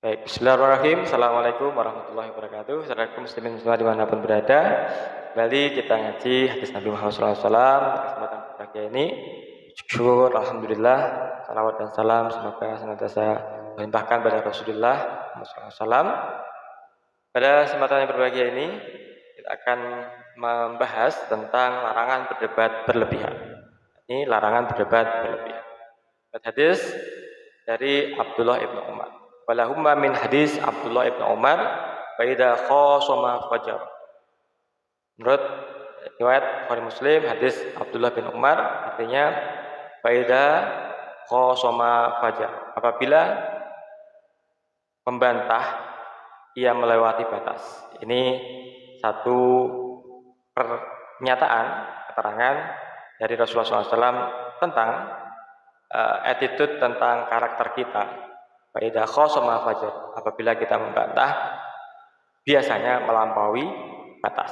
Baik, bismillahirrahmanirrahim. Assalamualaikum warahmatullahi wabarakatuh. Saudaraku muslimin semua dimanapun berada, kembali kita ngaji hadis Nabi Muhammad SAW. Kesempatan pagi ini, syukur, alhamdulillah, salawat dan salam semoga senantiasa melimpahkan pada Rasulullah Muhammad SAW. Pada kesempatan yang berbahagia ini, kita akan membahas tentang larangan berdebat berlebihan. Ini larangan berdebat berlebihan. Hadis dari Abdullah ibnu Umar. Walahumma min hadis Abdullah ibnu Umar, faida khosoma fajar. Menurut riwayat Bukhari Muslim, hadis Abdullah bin Umar artinya faida khosoma fajar. Apabila membantah, ia melewati batas. Ini satu pernyataan, keterangan dari Rasulullah SAW tentang attitude, tentang karakter kita. Faida khosoma fajar, apabila kita membantah biasanya melampaui batas.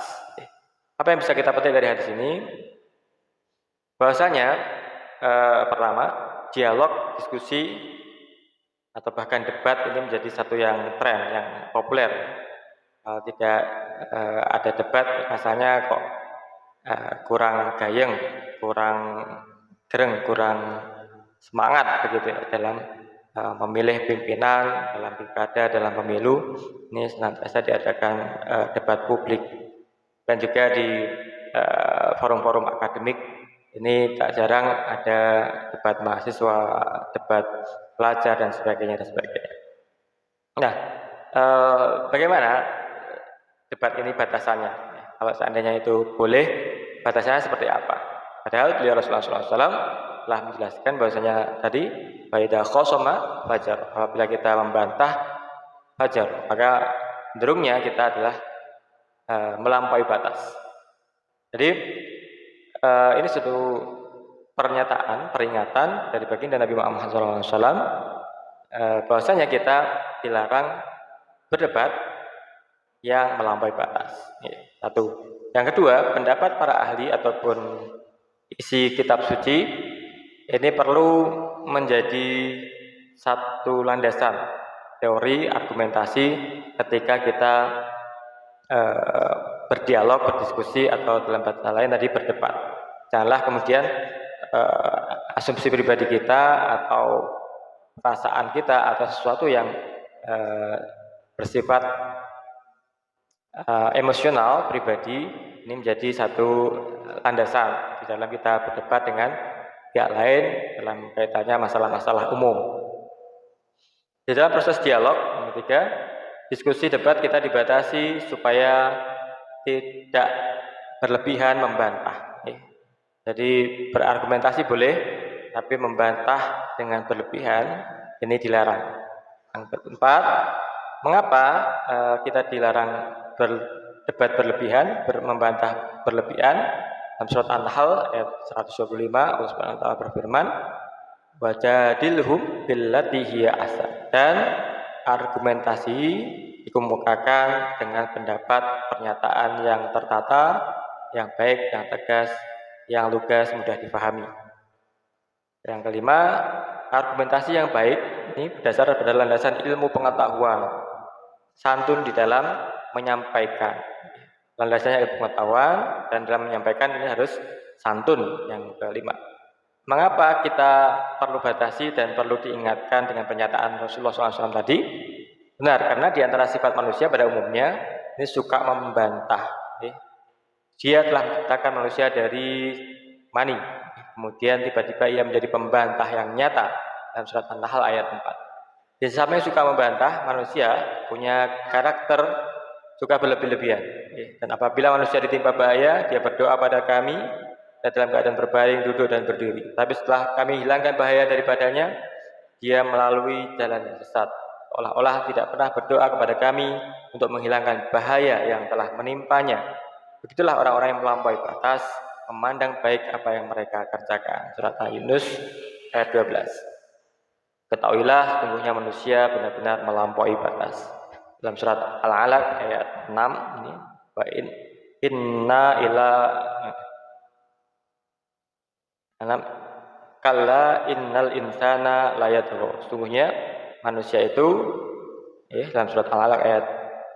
Apa yang bisa kita petik dari hadis ini? Bahwasanya pertama, dialog, diskusi atau bahkan debat ini menjadi satu yang tren, yang populer. Tidak ada debat rasanya kok kurang gayeng, kurang gereng, kurang semangat begitu dalam memilih pimpinan, dalam pilkada, dalam pemilu. Ini senantiasa diadakan debat publik, dan juga di forum-forum akademik ini tak jarang ada debat mahasiswa, debat pelajar dan sebagainya dan sebagainya. Nah, bagaimana debat ini batasannya? Kalau seandainya itu boleh, batasannya seperti apa? Padahal beliau Rasulullah SAW telah menjelaskan bahwasanya tadi faida khosoma fajar, apabila kita membantah fajar, maka cenderungnya kita adalah melampaui batas. Jadi ini suatu pernyataan, peringatan dari baginda Nabi Muhammad SAW bahwasanya kita dilarang berdebat yang melampaui batas. Satu. Yang kedua, pendapat para ahli ataupun isi kitab suci ini perlu menjadi satu landasan teori argumentasi ketika kita berdialog, berdiskusi, atau dalam bahasa lain tadi berdebat. Janganlah kemudian asumsi pribadi kita atau perasaan kita atau sesuatu yang bersifat emosional pribadi ini menjadi satu landasan di dalam kita berdebat dengan pihak lain dalam kaitannya masalah-masalah umum. Di dalam proses dialog, yang ketiga, diskusi debat kita dibatasi supaya tidak berlebihan membantah. Jadi berargumentasi boleh, tapi membantah dengan berlebihan ini dilarang. Yang keempat, mengapa kita dilarang berdebat berlebihan, membantah berlebihan? Dalam surat An-Nahl ayat 125 Allah Subhanahu wa taala berfirman, wajadilhum billati hiya ahsan, dan argumentasi dikemukakan dengan pendapat, pernyataan yang tertata, yang baik, yang tegas, yang lugas, mudah difahami. Yang kelima, argumentasi yang baik ini berdasar pada landasan ilmu pengetahuan, santun di dalam menyampaikan. Landasannya ilmu pengetahuan, dan dalam menyampaikan ini harus santun. Yang kelima, mengapa kita perlu batasi dan perlu diingatkan dengan pernyataan Rasulullah SAW tadi? Benar, karena di antara sifat manusia pada umumnya ini suka membantah. Dia telah menciptakan manusia dari mani, kemudian tiba-tiba ia menjadi pembantah yang nyata dalam surat An-Nahl ayat 4. Di samping suka membantah, manusia punya karakter suka berlebih-lebihan. Dan apabila manusia ditimpa bahaya, dia berdoa pada kami dan dalam keadaan berbaring, duduk, dan berdiri. Tapi setelah kami hilangkan bahaya daripadanya, dia melalui jalan yang sesat, seolah-olah tidak pernah berdoa kepada kami untuk menghilangkan bahaya yang telah menimpanya. Begitulah orang-orang yang melampaui batas, memandang baik apa yang mereka kerjakan. Surat Al-Yunus ayat 12. Ketahuilah, sungguhnya manusia benar-benar melampaui batas. Dalam surat Al-Alaq ayat 6 ini, wa inna ila kalla innal insana layatgha. Sungguhnya manusia itu Dalam surat Al-Alaq ayat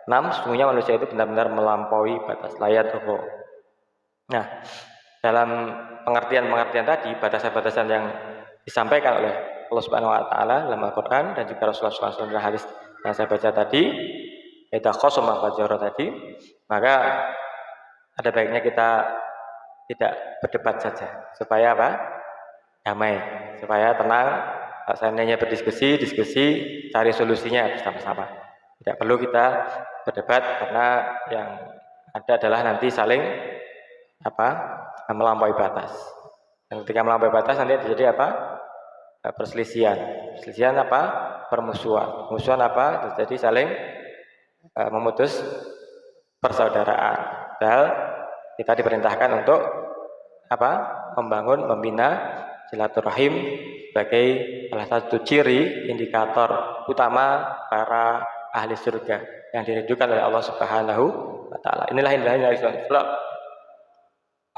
6, sesungguhnya manusia itu benar-benar melampaui batas layat tuh. Nah, dalam pengertian tadi, batasan-batasan yang disampaikan oleh Allah Subhanahu wa taala dalam Al-Qur'an dan juga Rasulullah SAW dalam hadis yang saya baca tadi, kita khosoma fajara tadi, maka ada baiknya kita tidak berdebat saja supaya apa? Damai, supaya tenang. Seandainya berdiskusi, cari solusinya bersama-sama. Tidak perlu kita berdebat karena yang ada adalah nanti saling melampaui batas. Dan ketika melampaui batas nanti terjadi apa? Perselisihan apa? Permusuhan terjadi saling memutus persaudaraan. Padahal kita diperintahkan untuk membangun, membina silaturahim sebagai salah satu ciri indikator utama para ahli surga yang dirindukan oleh Allah Subhanahu wa taala. Inilah Islam,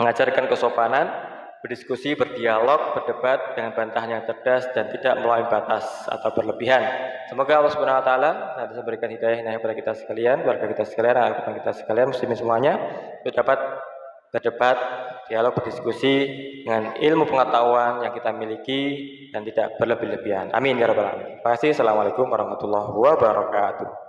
mengajarkan kesopanan, berdiskusi, berdialog, berdebat dengan bantahan yang cerdas dan tidak melampaui batas atau berlebihan. Semoga Allah Subhanahu wa taala bisa memberikan hidayah kepada kita sekalian, keluarga kita sekalian, anak-anak kita sekalian, muslimin semuanya, untuk dapat berdebat, dialog, berdiskusi dengan ilmu pengetahuan yang kita miliki dan tidak berlebih-lebihan. Amin ya rabbal alamin. Terima kasih. Assalamualaikum warahmatullahi wabarakatuh.